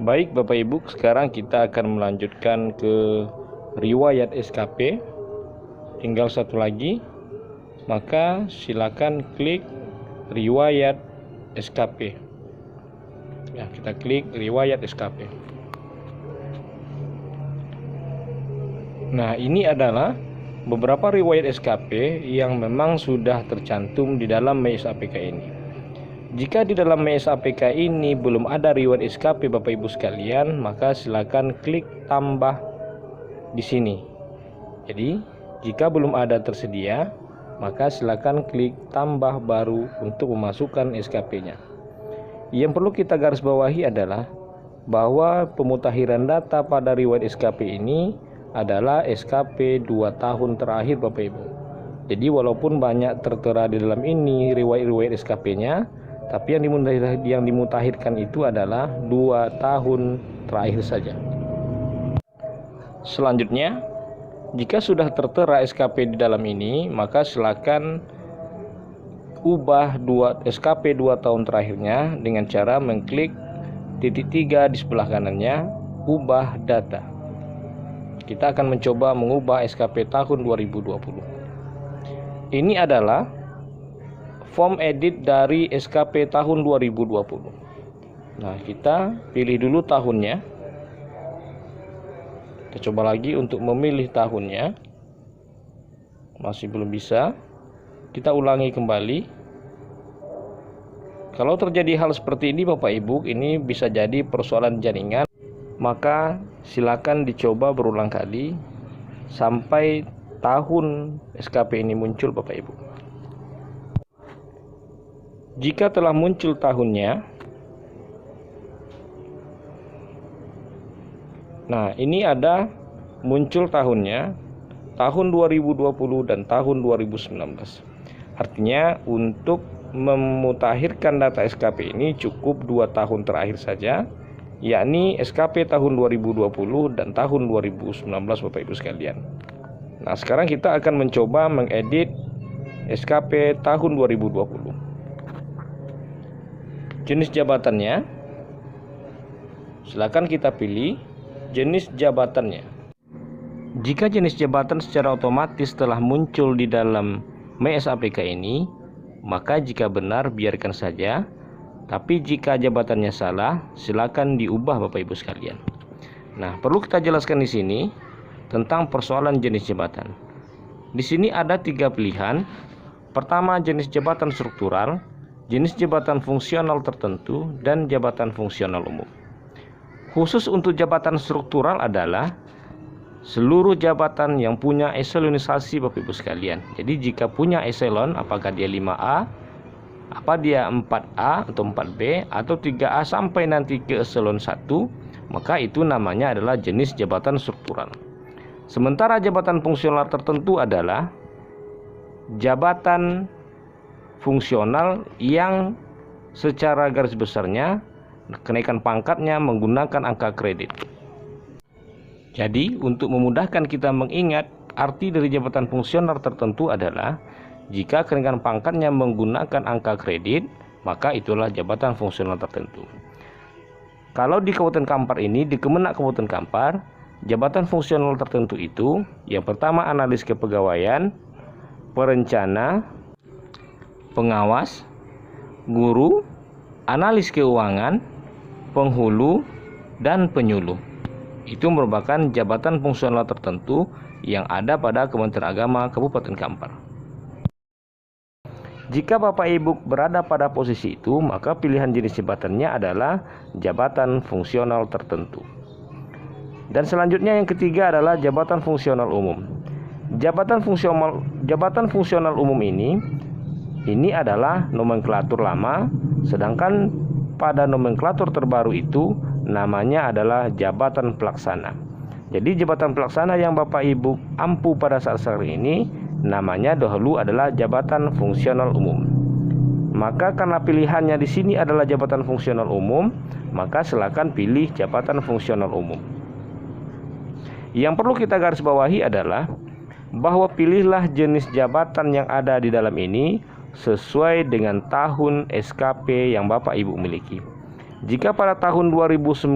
Baik Bapak Ibu, sekarang kita akan melanjutkan ke riwayat SKP. Tinggal satu lagi, maka silakan klik riwayat SKP. Ya, kita klik riwayat SKP. Nah, ini adalah beberapa riwayat SKP yang memang sudah tercantum di dalam MES APK ini. Jika di dalam MES APK ini belum ada riwayat SKP Bapak Ibu sekalian, maka silakan klik tambah di sini. Jadi, jika belum ada tersedia, maka silakan klik tambah baru untuk memasukkan SKP-nya. Yang perlu kita garis bawahi adalah bahwa pemutakhiran data pada riwayat SKP ini adalah SKP 2 tahun terakhir Bapak Ibu. Jadi walaupun banyak tertera di dalam ini riwayat SKP-nya, tapi yang dimutakhirkan itu adalah 2 tahun terakhir saja. Selanjutnya, jika sudah tertera SKP di dalam ini, maka silakan ubah SKP 2 tahun terakhirnya dengan cara mengklik titik 3 di sebelah kanannya, ubah data. Kita akan mencoba mengubah SKP tahun 2020. Ini adalah form edit dari SKP tahun 2020. Nah, kita pilih dulu tahunnya. Kita coba lagi untuk memilih tahunnya. Masih belum bisa. Kita ulangi kembali. Kalau terjadi hal seperti ini Bapak Ibu, ini bisa jadi persoalan jaringan, maka silakan dicoba berulang kali sampai tahun SKP ini muncul Bapak Ibu. Jika telah muncul tahunnya, nah ini ada muncul tahunnya, tahun 2020 dan tahun 2019. Artinya untuk memutakhirkan data SKP ini cukup 2 tahun terakhir saja, yakni SKP tahun 2020 dan tahun 2019 Bapak Ibu sekalian. Nah, sekarang kita akan mencoba mengedit SKP tahun 2020. Jenis jabatannya, silakan kita pilih jenis jabatannya. Jika jenis jabatan secara otomatis telah muncul di dalam MES APK ini, maka jika benar biarkan saja. Tapi jika jabatannya salah, silakan diubah Bapak Ibu sekalian. Nah, perlu kita jelaskan di sini tentang persoalan jenis jabatan. Di sini ada 3 pilihan. Pertama, jenis jabatan struktural, jenis jabatan fungsional tertentu, dan jabatan fungsional umum. Khusus untuk jabatan struktural adalah seluruh jabatan yang punya eselonisasi Bapak Ibu sekalian. Jadi jika punya eselon, apakah dia 5A, apa dia 4A atau 4B atau 3A sampai nanti ke eselon 1, maka itu namanya adalah jenis jabatan struktural. Sementara jabatan fungsional tertentu adalah jabatan fungsional yang secara garis besarnya kenaikan pangkatnya menggunakan angka kredit. Jadi untuk memudahkan kita mengingat, arti dari jabatan fungsional tertentu adalah jika kenaikan pangkatnya menggunakan angka kredit, maka itulah jabatan fungsional tertentu. Kalau di Kabupaten Kampar ini, di Kemenak Kabupaten Kampar, jabatan fungsional tertentu itu yang pertama analis kepegawaian, perencana, pengawas, guru, analis keuangan, penghulu, dan penyuluh. Itu merupakan jabatan fungsional tertentu yang ada pada Kementerian Agama Kabupaten Kampar. Jika Bapak Ibu berada pada posisi itu, maka pilihan jenis jabatannya adalah jabatan fungsional tertentu. Dan selanjutnya yang ketiga adalah jabatan fungsional umum. Jabatan fungsional umum ini adalah nomenklatur lama, sedangkan pada nomenklatur terbaru itu namanya adalah jabatan pelaksana. Jadi jabatan pelaksana yang Bapak Ibu ampu pada saat ini namanya dahulu adalah jabatan fungsional umum. Maka karena pilihannya di sini adalah jabatan fungsional umum, maka silakan pilih jabatan fungsional umum. Yang perlu kita garis bawahi adalah bahwa pilihlah jenis jabatan yang ada di dalam ini sesuai dengan tahun SKP yang Bapak Ibu miliki. Jika pada tahun 2019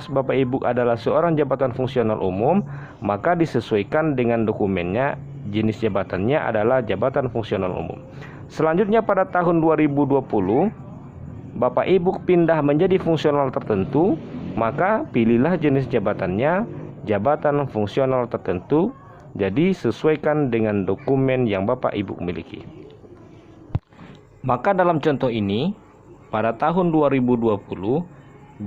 Bapak Ibu adalah seorang jabatan fungsional umum, maka disesuaikan dengan dokumennya, jenis jabatannya adalah jabatan fungsional umum. Selanjutnya pada tahun 2020 Bapak Ibu pindah menjadi fungsional tertentu, maka pilihlah jenis jabatannya jabatan fungsional tertentu. Jadi sesuaikan dengan dokumen yang Bapak Ibu miliki. Maka dalam contoh ini, pada tahun 2020,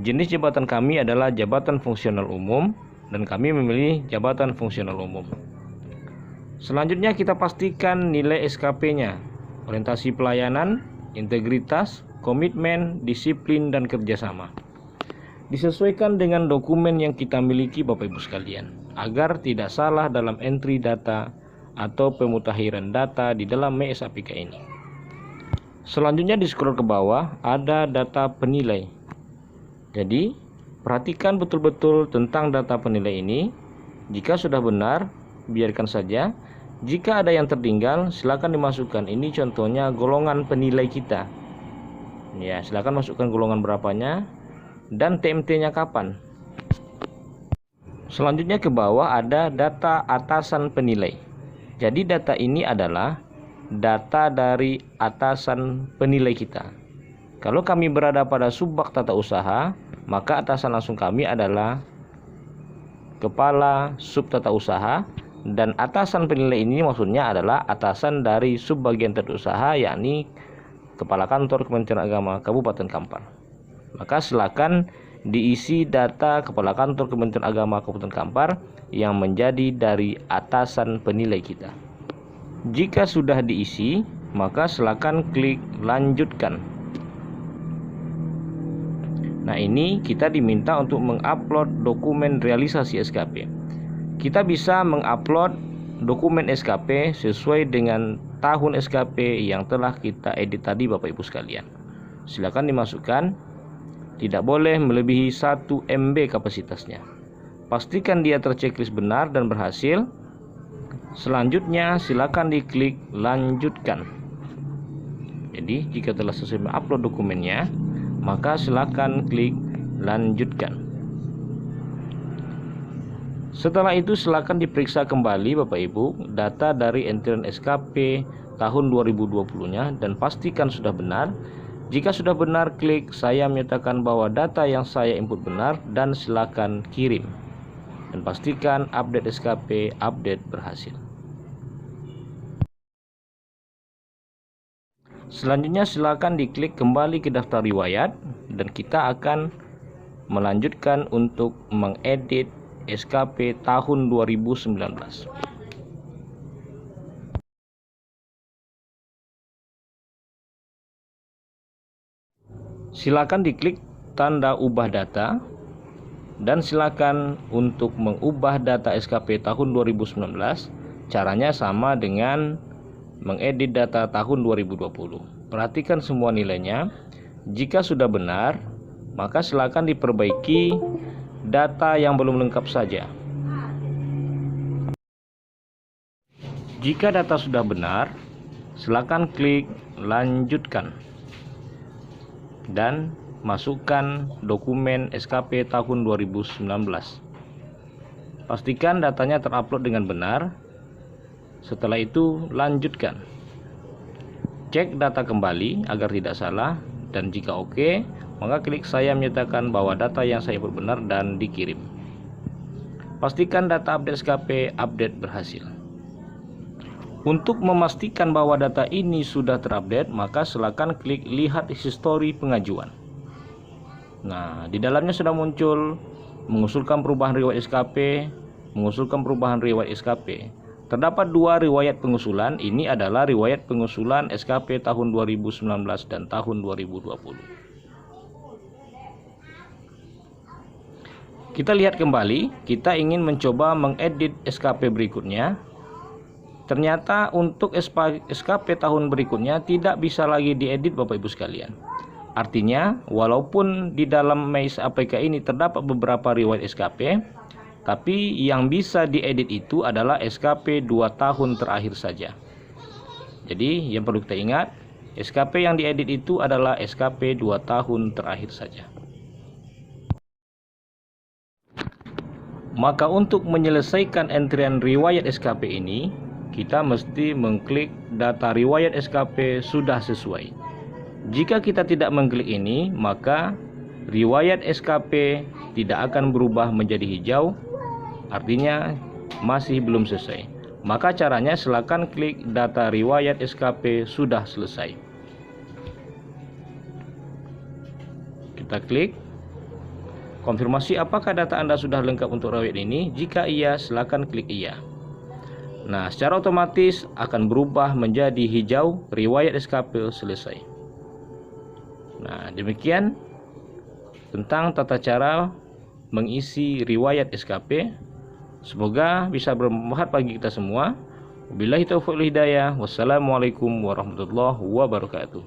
jenis jabatan kami adalah jabatan fungsional umum dan kami memilih jabatan fungsional umum. Selanjutnya kita pastikan nilai SKP-nya, orientasi pelayanan, integritas, komitmen, disiplin, dan kerjasama. Disesuaikan dengan dokumen yang kita miliki Bapak Ibu sekalian, agar tidak salah dalam entry data atau pemutakhiran data di dalam MES APK ini. Selanjutnya di scroll ke bawah ada data penilai. Jadi perhatikan betul-betul tentang data penilai ini. Jika sudah benar, biarkan saja. Jika ada yang tertinggal, silakan dimasukkan. Ini contohnya golongan penilai kita. Ya, silakan masukkan golongan berapanya dan TMT-nya kapan. Selanjutnya ke bawah ada data atasan penilai. Jadi data ini adalah data dari atasan penilai kita. Kalau kami berada pada subbak tata usaha, maka atasan langsung kami adalah kepala sub tata usaha, dan atasan penilai ini maksudnya adalah atasan dari subbagian tata usaha, yakni kepala kantor Kementerian Agama Kabupaten Kampar. Maka silakan diisi data kepala kantor Kementerian Agama Kabupaten Kampar yang menjadi dari atasan penilai kita. Jika sudah diisi, maka silakan klik lanjutkan. Nah, ini kita diminta untuk mengupload dokumen realisasi SKP. Kita bisa mengupload dokumen SKP sesuai dengan tahun SKP yang telah kita edit tadi Bapak Ibu sekalian. Silakan dimasukkan. Tidak boleh melebihi 1 MB kapasitasnya. Pastikan dia terchecklist benar dan berhasil. Selanjutnya silakan diklik lanjutkan. Jadi jika telah selesai mengupload dokumennya, maka silakan klik lanjutkan. Setelah itu silakan diperiksa kembali Bapak Ibu data dari entrian SKP tahun 2020-nya dan pastikan sudah benar. Jika sudah benar, klik saya menyatakan bahwa data yang saya input benar dan silakan kirim. Dan pastikan update SKP update berhasil. Selanjutnya silakan diklik kembali ke daftar riwayat dan kita akan melanjutkan untuk mengedit SKP tahun 2019. Silakan diklik tanda ubah data dan silakan untuk mengubah data SKP tahun 2019. Caranya sama dengan mengedit data tahun 2020. Perhatikan semua nilainya. Jika sudah benar, maka silakan diperbaiki data yang belum lengkap saja. Jika data sudah benar, silakan klik lanjutkan dan masukkan dokumen SKP tahun 2019. Pastikan datanya terupload dengan benar. Setelah itu lanjutkan. Cek data kembali agar tidak salah dan jika oke, maka klik saya menyatakan bahwa data yang saya input benar dan dikirim. Pastikan data update SKP update berhasil. Untuk memastikan bahwa data ini sudah terupdate, maka silakan klik lihat histori pengajuan. Nah, di dalamnya sudah muncul mengusulkan perubahan riwayat SKP, mengusulkan perubahan riwayat SKP. Terdapat 2 riwayat pengusulan. Ini adalah riwayat pengusulan SKP tahun 2019 dan tahun 2020. Kita lihat kembali, kita ingin mencoba mengedit SKP berikutnya. Ternyata untuk SKP tahun berikutnya tidak bisa lagi diedit Bapak Ibu sekalian. Artinya, walaupun di dalam MES APK ini terdapat beberapa riwayat SKP, tapi yang bisa diedit itu adalah SKP 2 tahun terakhir saja. Jadi yang perlu kita ingat, SKP yang diedit itu adalah SKP 2 tahun terakhir saja. Maka untuk menyelesaikan entrian riwayat SKP ini, kita mesti mengklik data riwayat SKP sudah sesuai. Jika kita tidak mengklik ini, maka riwayat SKP tidak akan berubah menjadi hijau, artinya masih belum selesai. Maka caranya silakan klik data riwayat SKP sudah selesai. Kita klik. Konfirmasi apakah data Anda sudah lengkap untuk riwayat ini? Jika iya, silakan klik iya. Nah, secara otomatis akan berubah menjadi hijau, riwayat SKP selesai. Nah, demikian tentang tata cara mengisi riwayat SKP. Semoga bisa bermanfaat bagi kita semua. Wabillahi taufiq wal hidayah. Wassalamualaikum warahmatullahi wabarakatuh.